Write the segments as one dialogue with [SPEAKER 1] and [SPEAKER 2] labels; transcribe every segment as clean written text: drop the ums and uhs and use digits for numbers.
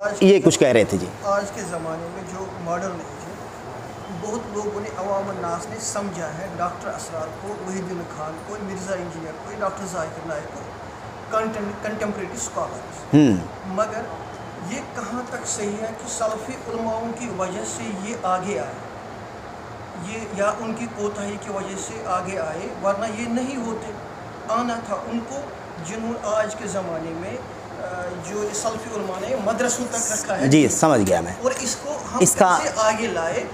[SPEAKER 1] یہ کچھ کہہ رہے تھے جی۔
[SPEAKER 2] آج کے زمانے میں جو ماڈرن ایج ہے، بہت لوگوں نے عوام الناس نے سمجھا ہے ڈاکٹر اسرار کو، وحید الدین خان کو، مرزا انجینئر کو، ڈاکٹر ذاکر نائک کو کنٹمپریری اسکالرز، مگر یہ کہاں تک صحیح ہے کہ سلفی علماؤں کی وجہ سے یہ آگے آئے، یہ یا ان کی کوتاہی کی وجہ سے آگے آئے، ورنہ یہ نہیں ہوتے۔ آنا تھا ان کو، جنہوں آج کے زمانے میں جو سلفی علماء نے مدرسوں تک رکھا ہے،
[SPEAKER 1] جی سمجھ گیا میں،
[SPEAKER 2] اور اس کو ہم کیسے آگے لائے۔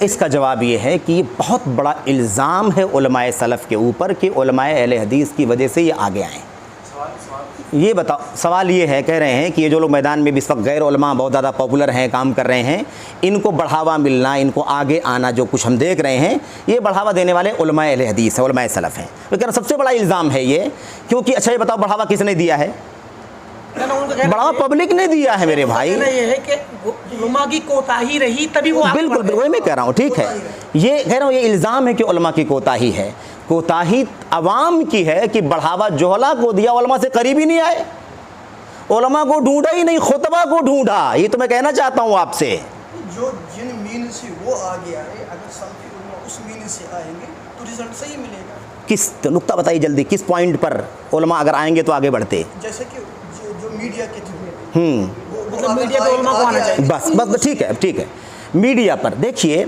[SPEAKER 1] اس کا جواب یہ ہے کہ یہ بہت بڑا الزام ہے علماء سلف کے اوپر کہ علماء اہل حدیث کی وجہ سے یہ آگے آئیں۔ یہ بتاؤ، سوال یہ ہے، کہہ رہے ہیں کہ یہ جو لوگ میدان میں اس وقت غیر علماء بہت زیادہ پاپولر ہیں، کام کر رہے ہیں، ان کو بڑھاوا ملنا، ان کو آگے آنا، جو کچھ ہم دیکھ رہے ہیں، یہ بڑھاوا دینے والے علماء اہل حدیث ہیں، علماء سلف ہیں۔ لیکن سب سے بڑا الزام ہے یہ، کیونکہ اچھا یہ بتاؤ بڑھاوا کس نے دیا ہے؟ بڑھاوا پبلک نے دیا ہے میرے بھائی۔
[SPEAKER 3] یہ ہے کہ علماء کی کوتاہی رہی تبھی وہ
[SPEAKER 1] بالکل وہی میں کہہ رہا ہوں، ٹھیک ہے، یہ کہہ رہا ہوں یہ الزام ہے کہ علماء کی کوتاہی ہے۔ کوتاہی عوام کی ہے کہ بڑھاوا جہلا کو دیا، علماء سے قریب ہی نہیں آئے، علماء کو ڈھونڈا ہی نہیں، خطبہ کو ڈھونڈا۔ یہ تو میں کہنا چاہتا ہوں آپ سے،
[SPEAKER 2] جو جن مین سے وہ آگے آئے، اگر سلفی علماء اس مین سے آئیں گے تو رزلٹ صحیح ملے گا۔
[SPEAKER 1] کس نقطہ بتائیے جلدی، کس پوائنٹ پر علماء اگر آئیں گے تو آگے بڑھتے؟
[SPEAKER 2] جیسے کہ جو میڈیا کے تھرو
[SPEAKER 3] میڈیا پہ علماء کو آنا چاہیے۔
[SPEAKER 1] بس ٹھیک ہے۔ میڈیا پر دیکھیے،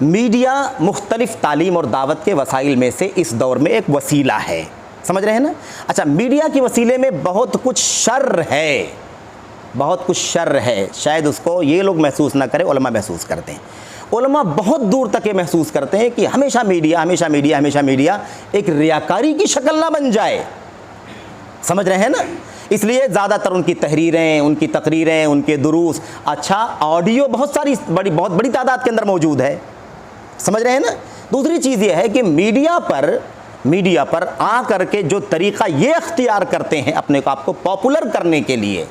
[SPEAKER 1] میڈیا مختلف تعلیم اور دعوت کے وسائل میں سے اس دور میں ایک وسیلہ ہے، سمجھ رہے ہیں نا؟ اچھا، میڈیا کے وسیلے میں بہت کچھ شر ہے، بہت کچھ شر ہے، شاید اس کو یہ لوگ محسوس نہ کریں، علماء محسوس کرتے ہیں۔ علماء بہت دور تک یہ محسوس کرتے ہیں کہ ہمیشہ میڈیا ایک ریاکاری کی شکل نہ بن جائے، سمجھ رہے ہیں نا؟ اس لیے زیادہ تر ان کی تحریریں، ان کی تقریریں، ان کے دروس، اچھا آڈیو بہت بڑی تعداد کے اندر موجود ہے، سمجھ رہے ہیں نا؟ دوسری چیز یہ ہے کہ میڈیا پر آ کر کے جو طریقہ یہ اختیار کرتے ہیں اپنے آپ کو پاپولر کرنے کے لیے،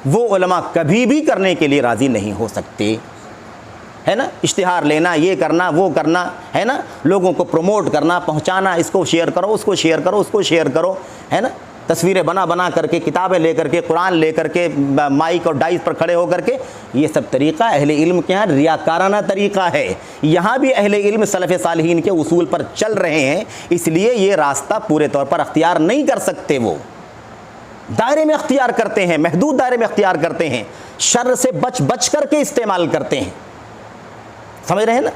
[SPEAKER 1] وہ علماء کبھی بھی کرنے کے لیے راضی نہیں ہو سکتے، ہے نا؟ اشتہار لینا، یہ کرنا، وہ کرنا، ہے نا؟ لوگوں کو پروموٹ کرنا، پہنچانا، اس کو شیئر کرو، اس کو شیئر کرو، اس کو شیئر کرو، ہے نا؟ تصویریں بنا کر کے، کتابیں لے کر کے، قرآن لے کر کے، مائک اور ڈائس پر کھڑے ہو کر کے، یہ سب طریقہ اہل علم کے ہاں ریاکارانہ طریقہ ہے۔ یہاں بھی اہل علم سلف صالحین کے اصول پر چل رہے ہیں، اس لیے یہ راستہ پورے طور پر اختیار نہیں کر سکتے، وہ دائرے میں اختیار کرتے ہیں، محدود دائرے میں اختیار کرتے ہیں، شر سے بچ کر کے استعمال کرتے ہیں، سمجھ رہے ہیں نا؟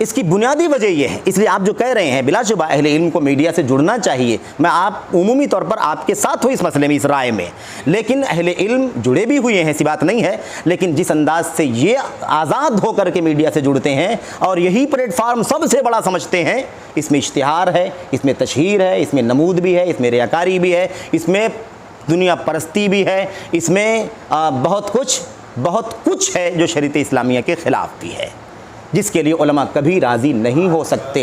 [SPEAKER 1] اس کی بنیادی وجہ یہ ہے۔ اس لیے آپ جو کہہ رہے ہیں، بلا شبہ اہل علم کو میڈیا سے جڑنا چاہیے، میں عمومی طور پر آپ کے ساتھ ہوں اس مسئلے میں، اس رائے میں، لیکن اہل علم جڑے بھی ہوئے ہیں، ایسی بات نہیں ہے، لیکن جس انداز سے یہ آزاد ہو کر کے میڈیا سے جڑتے ہیں اور یہی پلیٹ فارم سب سے بڑا سمجھتے ہیں، اس میں اشتہار ہے، اس میں تشہیر ہے، اس میں نمود بھی ہے، اس میں ریاکاری بھی ہے، اس میں دنیا پرستی بھی ہے، اس میں بہت کچھ ہے جو شریعت اسلامیہ کے خلاف بھی ہے، جس کے لیے علماء کبھی راضی نہیں ہو سکتے۔